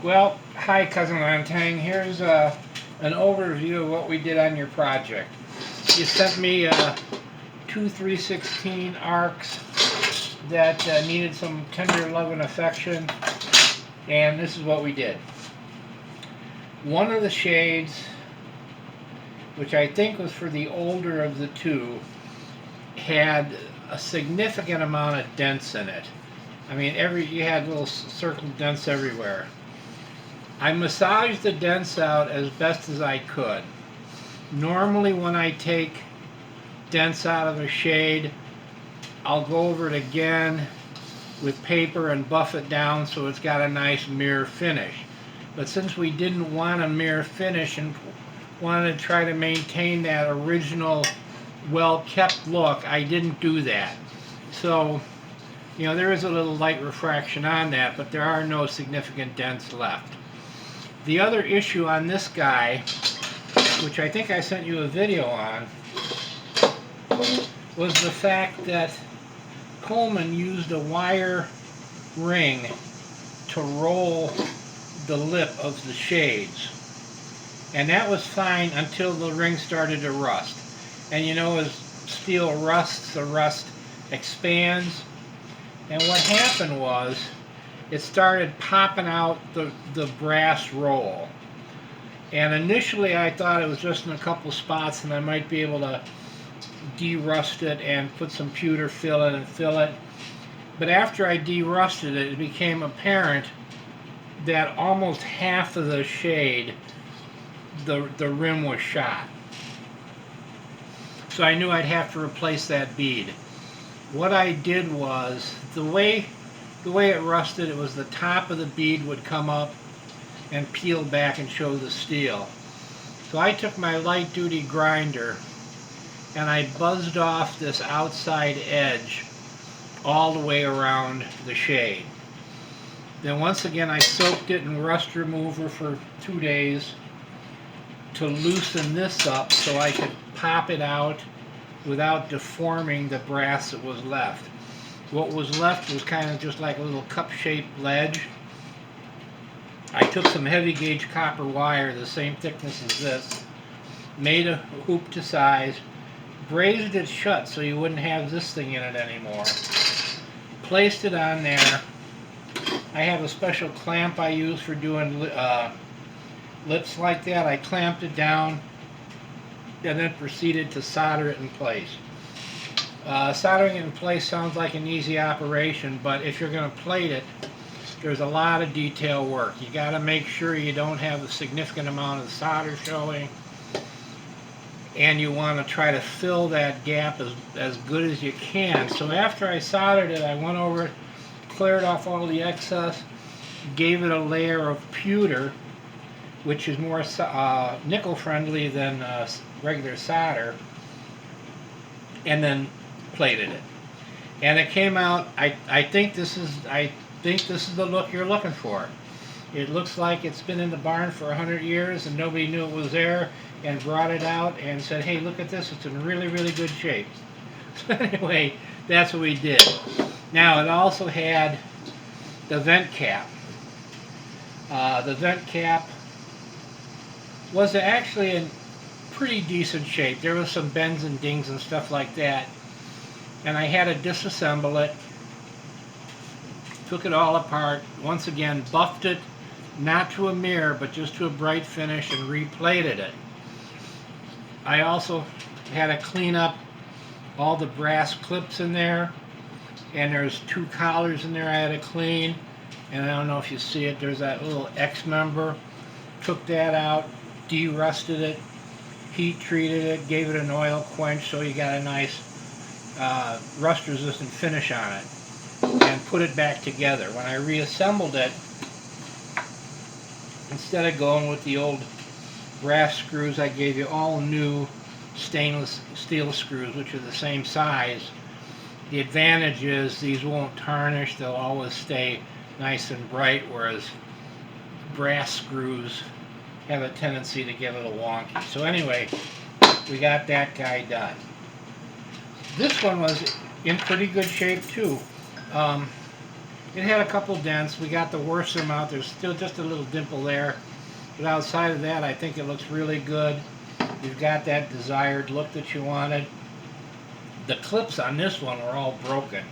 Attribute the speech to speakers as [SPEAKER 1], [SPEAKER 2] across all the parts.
[SPEAKER 1] Well, hi Cousin Lantang. Here's an overview of what we did on your project. You sent me two 316 arcs that needed some tender love and affection, and this is what we did. One of the shades, which I think was for the older of the two, had a significant amount of dents in it. I mean, you had little circle dents everywhere. I massaged the dents out as best as I could. Normally when I take dents out of a shade, I'll go over it again with paper and buff it down so it's got a nice mirror finish. But since we didn't want a mirror finish and wanted to try to maintain that original well-kept look, I didn't do that. So, you know, there is a little light refraction on that, but there are no significant dents left. The other issue on this guy, which I think I sent you a video on, was the fact that Coleman used a wire ring to roll the lip of the shades. And that was fine until the ring started to rust. And you know, as steel rusts, the rust expands. And what happened was, it started popping out the brass roll. And initially I thought it was just in a couple spots and I might be able to de-rust it and put some pewter fill in and fill it. But after I de-rusted it, it became apparent that almost half of the shade, the rim was shot. So I knew I'd have to replace that bead. What I did was, the way it rusted, it was the top of the bead would come up and peel back and show the steel. So I took my light duty grinder and I buzzed off this outside edge all the way around the shade. Then once again I soaked it in rust remover for 2 days to loosen this up so I could pop it out without deforming the brass that was left. What was left was kind of just like a little cup-shaped ledge. I took some heavy gauge copper wire, the same thickness as this, made a hoop to size, brazed it shut so you wouldn't have this thing in it anymore, placed it on there. I have a special clamp I use for doing lips like that. I clamped it down and then proceeded to solder it in place. Soldering it in place sounds like an easy operation, but if you're going to plate it, there's a lot of detail work. You got to make sure you don't have a significant amount of solder showing, and you want to try to fill that gap as good as you can. So after I soldered it, I went over it, cleared off all the excess, gave it a layer of pewter, which is more nickel friendly than regular solder, and then plated it. And it came out, I think this is the look you're looking for. It looks like it's been in the barn for 100 years and nobody knew it was there and brought it out and said, hey, look at this, it's in really, really good shape. So anyway, that's what we did. Now it also had the vent cap. The vent cap was actually in pretty decent shape. There was some bends and dings and stuff like that. And I had to disassemble it. Took it all apart. Once again, buffed it, not to a mirror, but just to a bright finish, and replated it. I also had to clean up all the brass clips in there. And there's 2 collars in there I had to clean. And I don't know if you see it, there's that little X member. Took that out, de-rusted it, heat treated it, gave it an oil quench so you got a nice rust resistant finish on it, and put it back together. When I reassembled it, instead of going with the old brass screws, I gave you all new stainless steel screws, which are the same size. The advantage is these won't tarnish, they'll always stay nice and bright, whereas brass screws have a tendency to get a little wonky. So anyway, we got that guy done. This one was in pretty good shape too. It had a couple dents. We got the worst of them out. There's still just a little dimple there. But outside of that, I think it looks really good. You've got that desired look that you wanted. The clips on this one were all broken.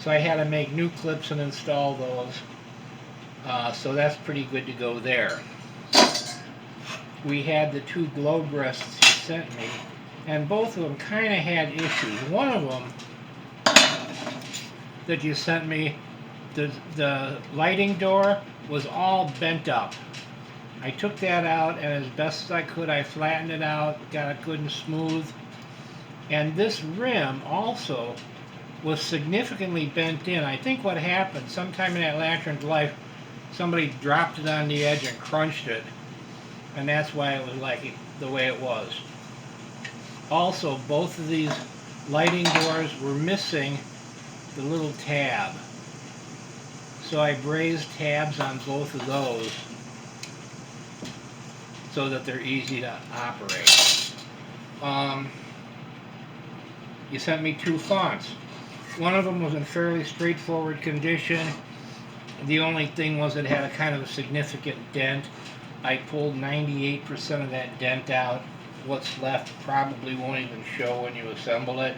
[SPEAKER 1] So I had to make new clips and install those. So that's pretty good to go there. We had the two globe rests you sent me, and both of them kind of had issues. One of them that you sent me, the lighting door was all bent up. I took that out, and as best as I could, I flattened it out, got it good and smooth. And this rim also was significantly bent in. I think what happened, sometime in that lantern's life, somebody dropped it on the edge and crunched it. And that's why it was like the way it was. Also, both of these lighting doors were missing the little tab. So I brazed tabs on both of those so that they're easy to operate. You sent me two fonts. One of them was in fairly straightforward condition. The only thing was it had a kind of a significant dent. I pulled 98% of that dent out. What's left probably won't even show when you assemble it.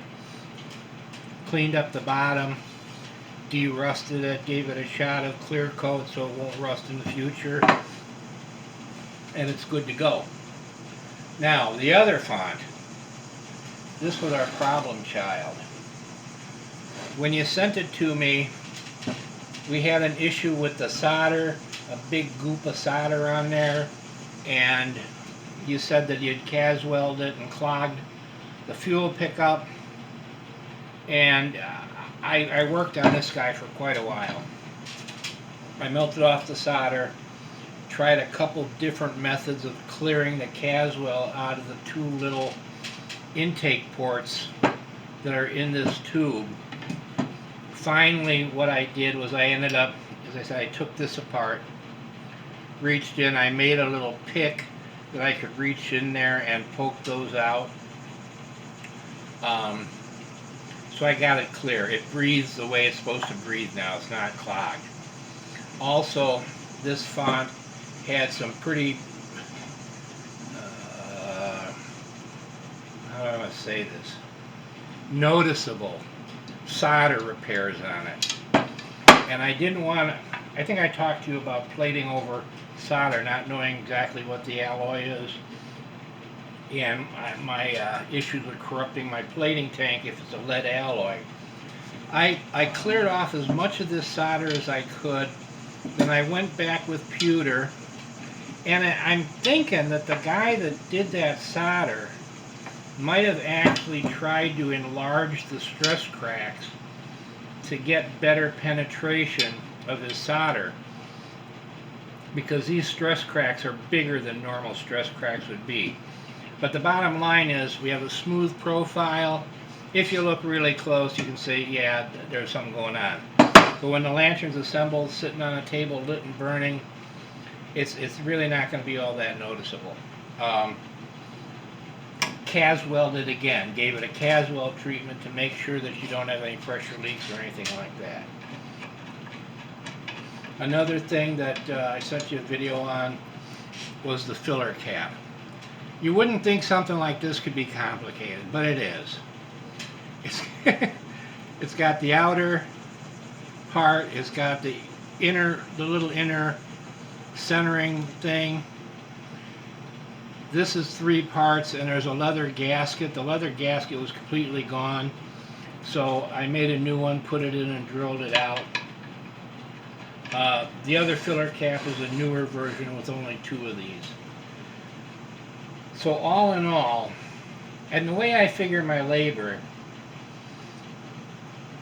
[SPEAKER 1] Cleaned up the bottom, de-rusted it, gave it a shot of clear coat so it won't rust in the future, and it's good to go. Now, the other font, this was our problem child. When you sent it to me, we had an issue with the solder, a big goop of solder on there, and you said that you'd Caswelled it and clogged the fuel pickup, and I worked on this guy for quite a while. I melted off the solder, tried a couple different methods of clearing the Caswell out of the two little intake ports that are in this tube. Finally, what I did was I ended up, as I said, I took this apart, reached in, I made a little pick that I could reach in there and poke those out. So I got it clear. It breathes the way it's supposed to breathe now. It's not clogged. Also, this font had some pretty, how do I want to say this, noticeable solder repairs on it. And I didn't want to, I think I talked to you about plating over solder, not knowing exactly what the alloy is. And my issues with corrupting my plating tank if it's a lead alloy. I cleared off as much of this solder as I could. Then I went back with pewter. And I'm thinking that the guy that did that solder might have actually tried to enlarge the stress cracks to get better penetration of his solder, because these stress cracks are bigger than normal stress cracks would be. But the bottom line is we have a smooth profile. If you look really close, you can see, yeah, there's something going on. But when the lantern's assembled, sitting on a table, lit and burning, it's really not going to be all that noticeable. Caswelled it again, gave it a Caswell treatment to make sure that you don't have any pressure leaks or anything like that. Another thing that I sent you a video on was the filler cap. You wouldn't think something like this could be complicated, but it is. It's got the outer part, it's got the little inner centering thing. This is 3 parts, and there's a leather gasket. The leather gasket was completely gone, so I made a new one, put it in and drilled it out. The other filler cap is a newer version with only 2 of these. So all in all, and the way I figure my labor,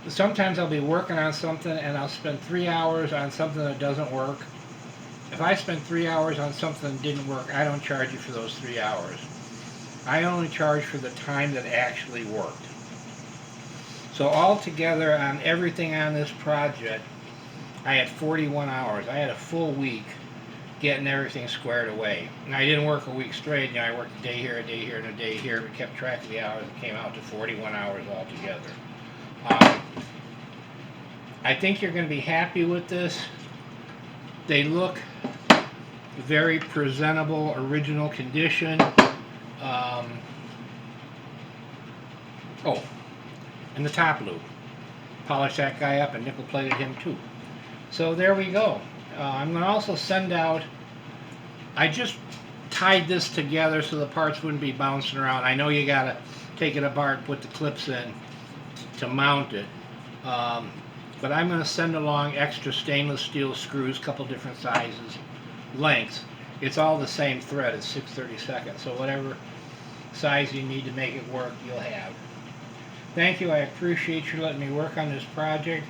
[SPEAKER 1] sometimes I'll be working on something and I'll spend 3 hours on something that doesn't work. If I spend 3 hours on something that didn't work, I don't charge you for those 3 hours. I only charge for the time that actually worked. So altogether on everything on this project, I had 41 hours. I had a full week getting everything squared away. And I didn't work a week straight. You know, I worked a day here, and a day here, but kept track of the hours and came out to 41 hours altogether. I think you're going to be happy with this. They look very presentable, original condition. Oh, and the top loop. Polished that guy up and nickel plated him too. So there we go. I'm going to also send out, I just tied this together so the parts wouldn't be bouncing around. I know you got to take it apart, put the clips in to mount it. But I'm going to send along extra stainless steel screws, couple different sizes, lengths. It's all the same thread, it's 6/32, so whatever size you need to make it work, you'll have. Thank you, I appreciate you letting me work on this project.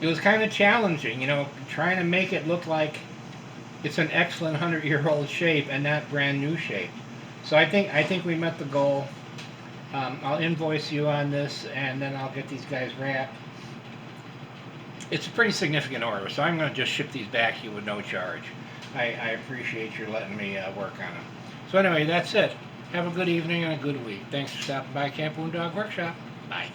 [SPEAKER 1] It was kind of challenging, you know, trying to make it look like it's an excellent 100-year-old shape and not brand new shape. So I think we met the goal. I'll invoice you on this, and then I'll get these guys wrapped. It's a pretty significant order, so I'm going to just ship these back to you with no charge. I appreciate your letting me work on them. So anyway, that's it. Have a good evening and a good week. Thanks for stopping by Camp Dog Workshop. Bye.